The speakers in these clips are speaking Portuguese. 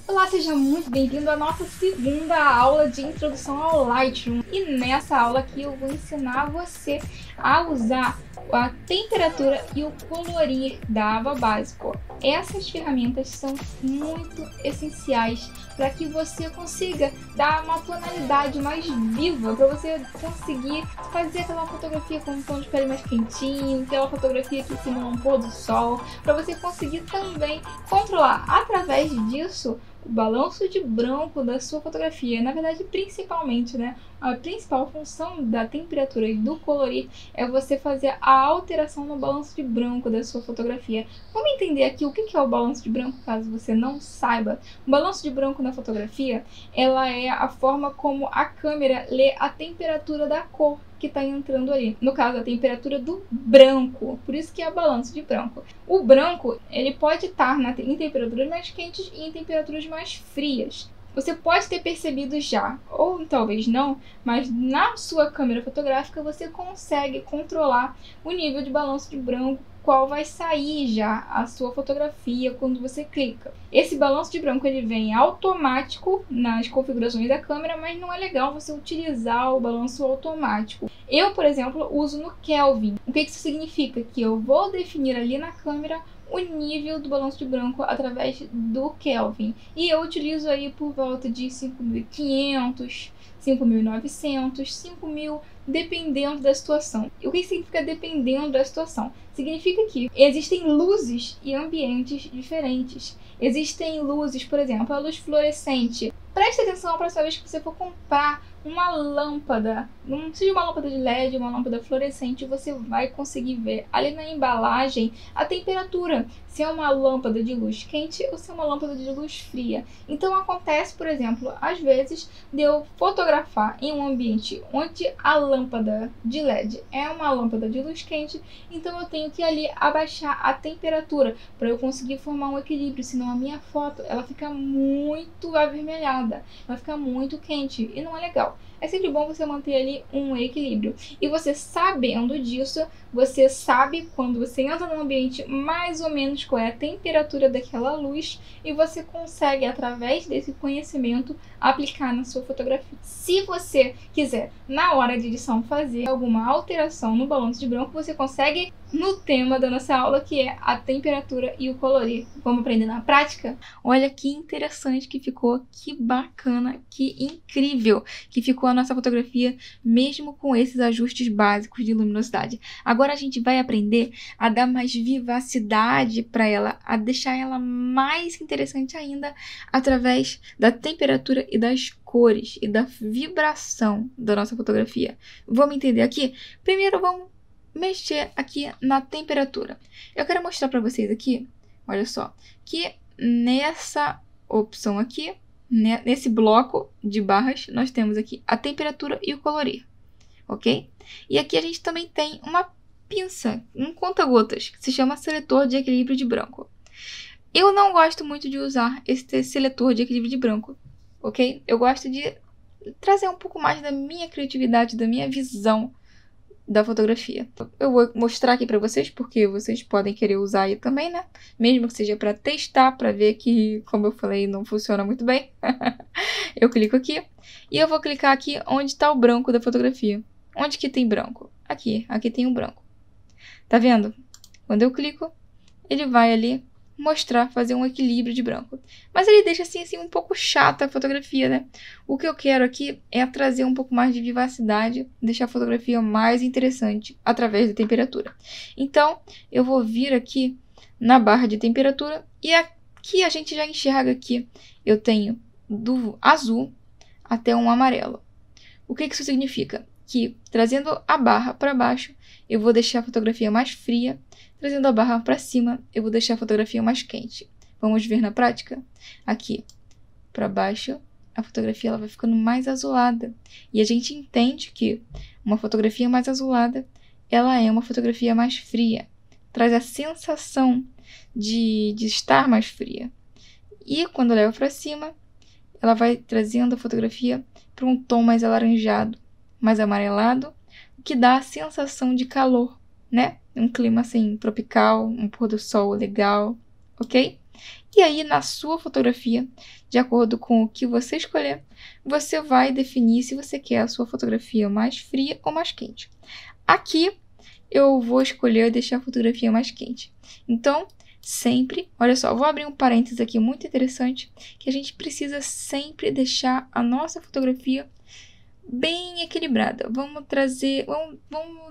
Olá, seja muito bem-vindo à nossa segunda aula de introdução ao Lightroom. E nessa aula aqui eu vou ensinar você a usar a temperatura e o colorir da aba básico. Essas ferramentas são muito essenciais para que você consiga dar uma tonalidade mais viva, para você conseguir fazer aquela fotografia com um tom de pele mais quentinho, aquela fotografia que simula um pôr do sol, para você conseguir também controlar através disso o balanço de branco da sua fotografia. Na verdade, principalmente, né? A principal função da temperatura e do colorir é você fazer a alteração no balanço de branco da sua fotografia. Vamos entender aqui o que é o balanço de branco, caso você não saiba. O balanço de branco na fotografia, ela é a forma como a câmera lê a temperatura da cor que está entrando ali. No caso, a temperatura do branco. Por isso que é o balanço de branco. O branco, ele pode estar em temperaturas mais quentes e em temperaturas mais frias. Você pode ter percebido já, ou talvez não, mas na sua câmera fotográfica você consegue controlar o nível de balanço de branco, qual vai sair já a sua fotografia quando você clica. Esse balanço de branco ele vem automático nas configurações da câmera, mas não é legal você utilizar o balanço automático. Eu, por exemplo, uso no Kelvin. O que isso significa? Que eu vou definir ali na câmera o nível do balanço de branco através do Kelvin. E eu utilizo aí por volta de 5.500, 5.900, 5.000, dependendo da situação. E o que significa dependendo da situação? Significa que existem luzes e ambientes diferentes. Existem luzes, por exemplo, a luz fluorescente. Preste atenção para essa vez que você for comprar uma lâmpada, não seja uma lâmpada de LED, uma lâmpada fluorescente, você vai conseguir ver ali na embalagem a temperatura, se é uma lâmpada de luz quente ou se é uma lâmpada de luz fria. Então acontece, por exemplo, às vezes de eu fotografar em um ambiente onde a lâmpada de LED é uma lâmpada de luz quente, então eu tenho que ali abaixar a temperatura para eu conseguir formar um equilíbrio, senão a minha foto ela fica muito avermelhada, vai ficar muito quente e não é legal. É sempre bom você manter ali um equilíbrio. E você sabendo disso, você sabe quando você entra num ambiente mais ou menos qual é a temperatura daquela luz e você consegue, através desse conhecimento, aplicar na sua fotografia. Se você quiser, na hora de edição, fazer alguma alteração no balanço de branco, você consegue no tema da nossa aula, que é a temperatura e o colorir. Vamos aprender na prática? Olha que interessante que ficou, que bacana, que incrível que ficou a nossa fotografia, mesmo com esses ajustes básicos de luminosidade. Agora a gente vai aprender a dar mais vivacidade para ela, a deixar ela mais interessante ainda através da temperatura e das cores e da vibração da nossa fotografia. Vamos entender aqui? Primeiro vamos mexer aqui na temperatura. Eu quero mostrar para vocês aqui, olha só, que nessa opção aqui, nesse bloco de barras, nós temos aqui a temperatura e o colorir, ok? E aqui a gente também tem uma pinça, um conta-gotas, que se chama seletor de equilíbrio de branco. Eu não gosto muito de usar esse seletor de equilíbrio de branco, ok? Eu gosto de trazer um pouco mais da minha criatividade, da minha visão da fotografia. Eu vou mostrar aqui para vocês, porque vocês podem querer usar aí também, né? Mesmo que seja para testar, para ver que, como eu falei, não funciona muito bem. Eu clico aqui e eu vou clicar aqui onde está o branco da fotografia. Onde que tem branco? Aqui tem um branco. Tá vendo? Quando eu clico, ele vai ali mostrar, fazer um equilíbrio de branco. Mas ele deixa assim um pouco chata a fotografia, né? O que eu quero aqui é trazer um pouco mais de vivacidade, deixar a fotografia mais interessante através da temperatura. Então, eu vou vir aqui na barra de temperatura e aqui a gente já enxerga aqui. Eu tenho do azul até um amarelo. O que isso significa? Que trazendo a barra para baixo, eu vou deixar a fotografia mais fria. Trazendo a barra para cima, eu vou deixar a fotografia mais quente. Vamos ver na prática? Aqui, para baixo, a fotografia ela vai ficando mais azulada. E a gente entende que uma fotografia mais azulada, ela é uma fotografia mais fria. Traz a sensação de estar mais fria. E quando eu levo para cima, ela vai trazendo a fotografia para um tom mais alaranjado, mais amarelado, o que dá a sensação de calor, né? Um clima assim tropical, um pôr do sol legal, ok? E aí, na sua fotografia, de acordo com o que você escolher, você vai definir se você quer a sua fotografia mais fria ou mais quente. Aqui, eu vou escolher deixar a fotografia mais quente. Então, sempre, olha só, vou abrir um parênteses aqui muito interessante, que a gente precisa sempre deixar a nossa fotografia bem equilibrada. Vamos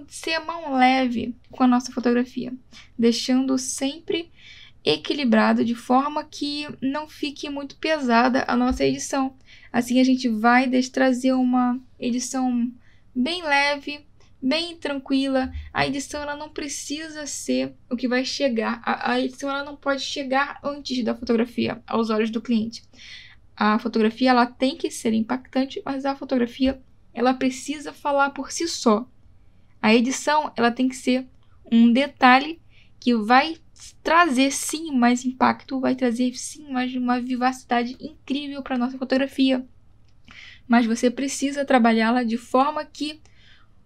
ser a mão leve com a nossa fotografia, deixando sempre equilibrado de forma que não fique muito pesada a nossa edição. Assim a gente vai trazer uma edição bem leve, bem tranquila. A edição ela não precisa ser o que vai chegar. A edição ela não pode chegar antes da fotografia aos olhos do cliente. A fotografia ela tem que ser impactante, mas a fotografia ela precisa falar por si só. A edição ela tem que ser um detalhe que vai trazer sim mais impacto, vai trazer sim mais uma vivacidade incrível para nossa fotografia. Mas você precisa trabalhá-la de forma que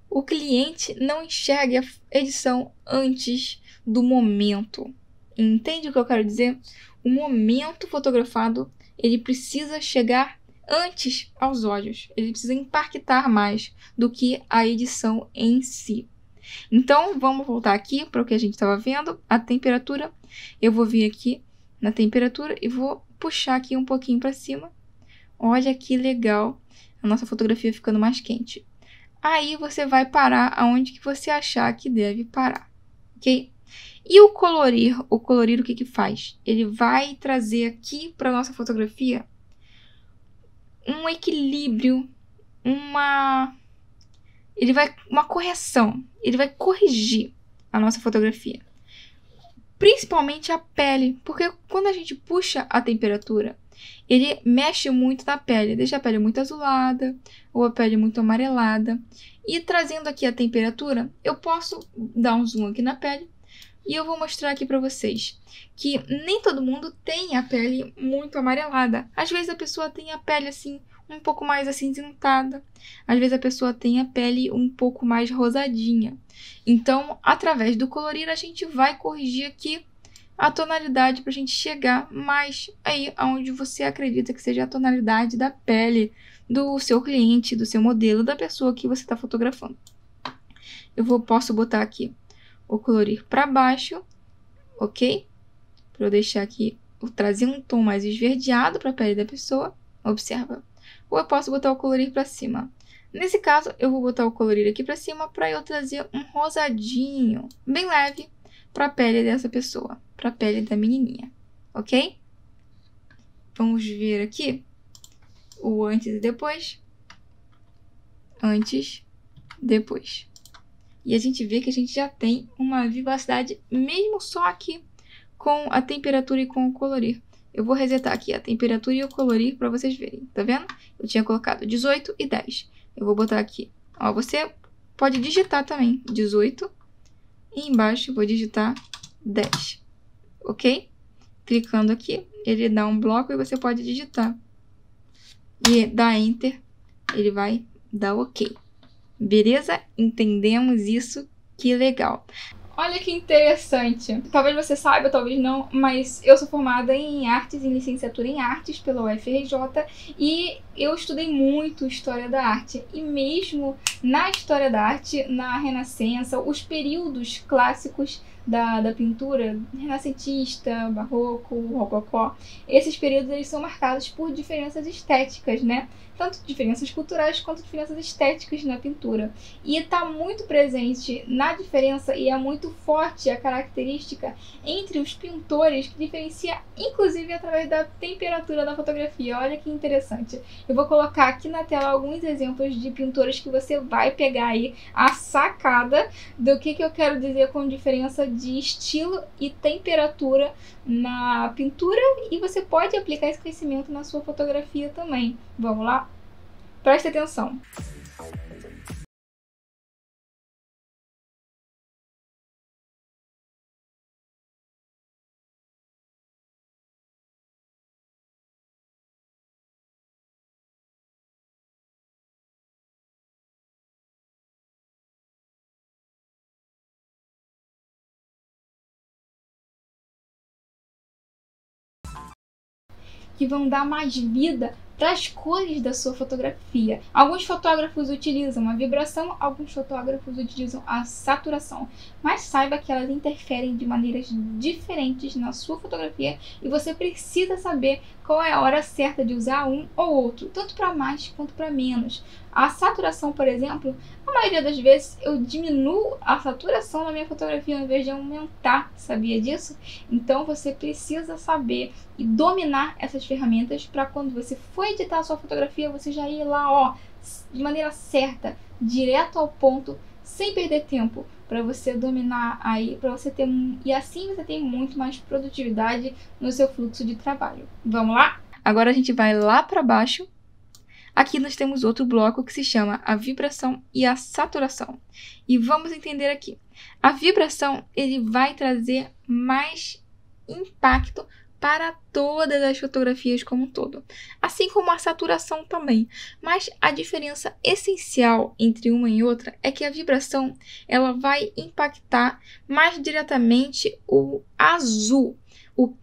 o cliente não enxergue a edição antes do momento. Entende o que eu quero dizer? O momento fotografado, ele precisa chegar antes aos olhos. Ele precisa impactar mais do que a edição em si. Então, vamos voltar aqui para o que a gente estava vendo, a temperatura. Eu vou vir aqui na temperatura e vou puxar aqui um pouquinho para cima. Olha que legal, a nossa fotografia ficando mais quente. Aí você vai parar aonde que você achar que deve parar, ok? E o colorir o que que faz? Ele vai trazer aqui para nossa fotografia um equilíbrio, uma correção. Ele vai corrigir a nossa fotografia. Principalmente a pele, porque quando a gente puxa a temperatura, ele mexe muito na pele, deixa a pele muito azulada ou a pele muito amarelada. E trazendo aqui a temperatura, eu posso dar um zoom aqui na pele e eu vou mostrar aqui para vocês que nem todo mundo tem a pele muito amarelada. Às vezes a pessoa tem a pele assim um pouco mais acinzentada. Às vezes a pessoa tem a pele um pouco mais rosadinha. Então, através do colorir, a gente vai corrigir aqui a tonalidade para a gente chegar mais aí aonde você acredita que seja a tonalidade da pele do seu cliente, do seu modelo, da pessoa que você está fotografando. Posso botar aqui o colorir para baixo, ok? Para eu deixar aqui, trazer um tom mais esverdeado para a pele da pessoa. Observa. Ou eu posso botar o colorir para cima. Nesse caso, eu vou botar o colorir aqui para cima para eu trazer um rosadinho, bem leve, para a pele dessa pessoa, para a pele da menininha, ok? Vamos ver aqui o antes e depois. Antes, depois. E a gente vê que a gente já tem uma vivacidade mesmo só aqui com a temperatura e com o colorir. Eu vou resetar aqui a temperatura e o colorir para vocês verem, tá vendo? Eu tinha colocado 18 e 10. Eu vou botar aqui. Ó, você pode digitar também 18 e embaixo eu vou digitar 10, ok? Clicando aqui, ele dá um bloco e você pode digitar. E dá Enter, ele vai dar OK. Beleza? Entendemos isso? Que legal. Olha que interessante. Talvez você saiba, talvez não, mas eu sou formada em artes, em licenciatura em artes pela UFRJ e eu estudei muito história da arte. E mesmo na história da arte, na Renascença, os períodos clássicos da pintura, renascentista, barroco, rococó, esses períodos eles são marcados por diferenças estéticas, né? Tanto diferenças culturais quanto diferenças estéticas na pintura. E está muito presente na diferença e é muito forte a característica entre os pintores que diferencia inclusive através da temperatura da fotografia. Olha que interessante. Eu vou colocar aqui na tela alguns exemplos de pintores que você vai pegar aí a sacada do que eu quero dizer com diferença de estilo e temperatura na pintura, e você pode aplicar esse conhecimento na sua fotografia também. Vamos lá? Preste atenção. que vão dar mais vida para as cores da sua fotografia. Alguns fotógrafos utilizam a vibração, alguns fotógrafos utilizam a saturação, mas saiba que elas interferem de maneiras diferentes na sua fotografia e você precisa saber qual é a hora certa de usar um ou outro, tanto para mais quanto para menos. A saturação, por exemplo, a maioria das vezes eu diminuo a saturação na minha fotografia ao invés de aumentar, sabia disso? Então você precisa saber e dominar essas ferramentas para quando você for editar a sua fotografia, você já ir lá, ó, de maneira certa, direto ao ponto, sem perder tempo, para você dominar aí, para você ter e assim você tem muito mais produtividade no seu fluxo de trabalho. Vamos lá? Agora a gente vai lá para baixo. Aqui nós temos outro bloco que se chama a vibração e a saturação. E vamos entender aqui. A vibração, ele vai trazer mais impacto para todas as fotografias como um todo, assim como a saturação também. Mas a diferença essencial entre uma e outra é que a vibração ela vai impactar mais diretamente o azul,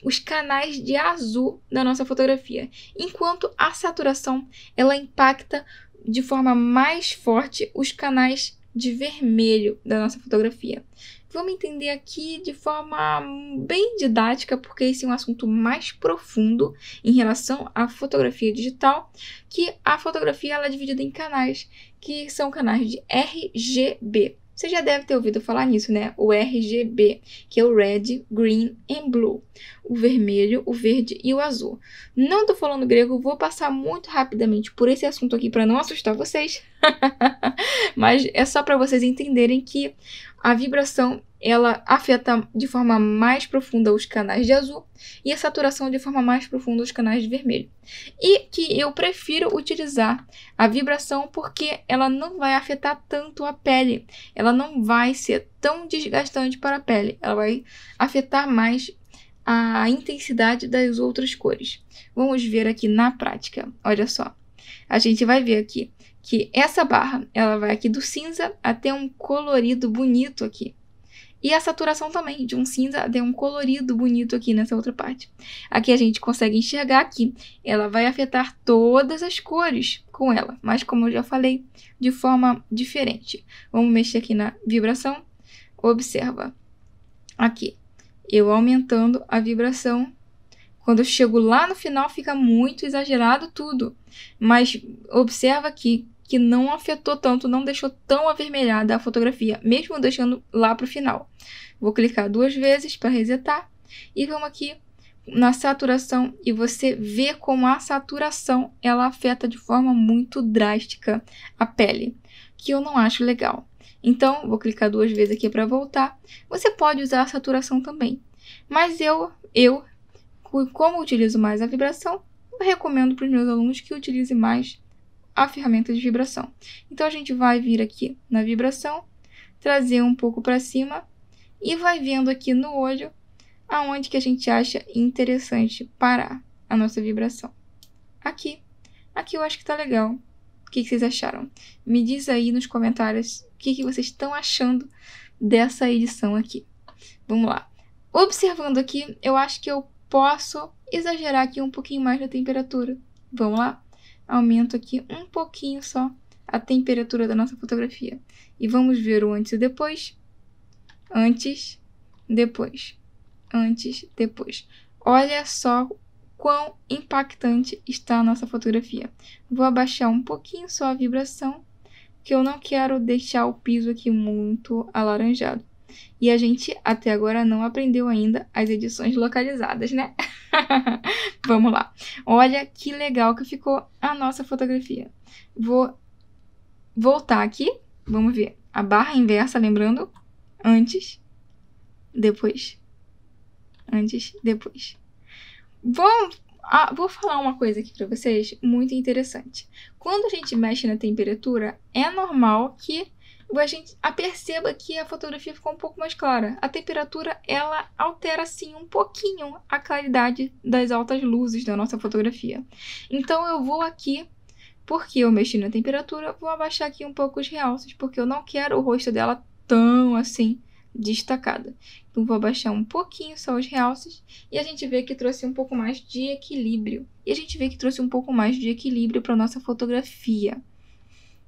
os canais de azul da nossa fotografia, enquanto a saturação ela impacta de forma mais forte os canais de vermelho da nossa fotografia. Vamos entender aqui de forma bem didática, porque esse é um assunto mais profundo em relação à fotografia digital, que a fotografia ela é dividida em canais, que são canais de RGB. Você já deve ter ouvido falar nisso, né? O RGB, que é o Red, Green and Blue. O vermelho, o verde e o azul. Não tô falando grego, vou passar muito rapidamente por esse assunto aqui para não assustar vocês. Mas é só para vocês entenderem que a vibração ela afeta de forma mais profunda os canais de azul e a saturação de forma mais profunda os canais de vermelho. E que eu prefiro utilizar a vibração porque ela não vai afetar tanto a pele. Ela não vai ser tão desgastante para a pele. Ela vai afetar mais a intensidade das outras cores. Vamos ver aqui na prática. Olha só. A gente vai ver aqui que essa barra, ela vai aqui do cinza até um colorido bonito aqui. E a saturação também, de um cinza até um colorido bonito aqui nessa outra parte. Aqui a gente consegue enxergar que ela vai afetar todas as cores com ela, mas como eu já falei, de forma diferente. Vamos mexer aqui na vibração. Observa. Aqui, eu aumentando a vibração. Quando eu chego lá no final, fica muito exagerado tudo. Mas observa aqui que não afetou tanto, não deixou tão avermelhada a fotografia, mesmo deixando lá para o final. Vou clicar 2 vezes para resetar e vamos aqui na saturação e você vê como a saturação ela afeta de forma muito drástica a pele, que eu não acho legal. Então, vou clicar 2 vezes aqui para voltar. Você pode usar a saturação também, mas eu como utilizo mais a vibração, eu recomendo para os meus alunos que utilize mais a ferramenta de vibração. Então, a gente vai vir aqui na vibração, trazer um pouco para cima e vai vendo aqui no olho aonde que a gente acha interessante parar a nossa vibração. Aqui eu acho que tá legal. O que vocês acharam? Me diz aí nos comentários o que vocês estão achando dessa edição aqui. Vamos lá. Observando aqui, eu acho que eu posso exagerar aqui um pouquinho mais na temperatura. Vamos lá? Aumento aqui um pouquinho só a temperatura da nossa fotografia. E vamos ver o antes e depois. Antes, depois. Antes, depois. Olha só quão impactante está a nossa fotografia. Vou abaixar um pouquinho só a vibração, que eu não quero deixar o piso aqui muito alaranjado. E a gente até agora não aprendeu ainda as edições localizadas, né? Vamos lá. Olha que legal que ficou a nossa fotografia. Vou voltar aqui. Vamos ver. A barra inversa, lembrando. Antes, depois. Antes, depois. Vou falar uma coisa aqui para vocês muito interessante. Quando a gente mexe na temperatura, é normal que a gente perceba que a fotografia ficou um pouco mais clara. A temperatura, ela altera, sim, um pouquinho a claridade das altas luzes da nossa fotografia. Então, eu vou aqui, porque eu mexi na temperatura, vou abaixar aqui um pouco os realces, porque eu não quero o rosto dela tão, assim, destacada. Então, vou abaixar um pouquinho só os realces e a gente vê que trouxe um pouco mais de equilíbrio. e a gente vê que trouxe um pouco mais de equilíbrio para nossa fotografia.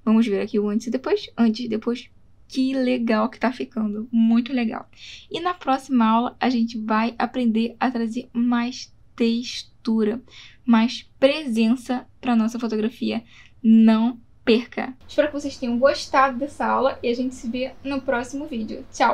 Vamos ver aqui o antes e depois. Antes e depois. Que legal que tá ficando. Muito legal. E na próxima aula a gente vai aprender a trazer mais textura, mais presença para nossa fotografia. Não perca! Espero que vocês tenham gostado dessa aula e a gente se vê no próximo vídeo. Tchau!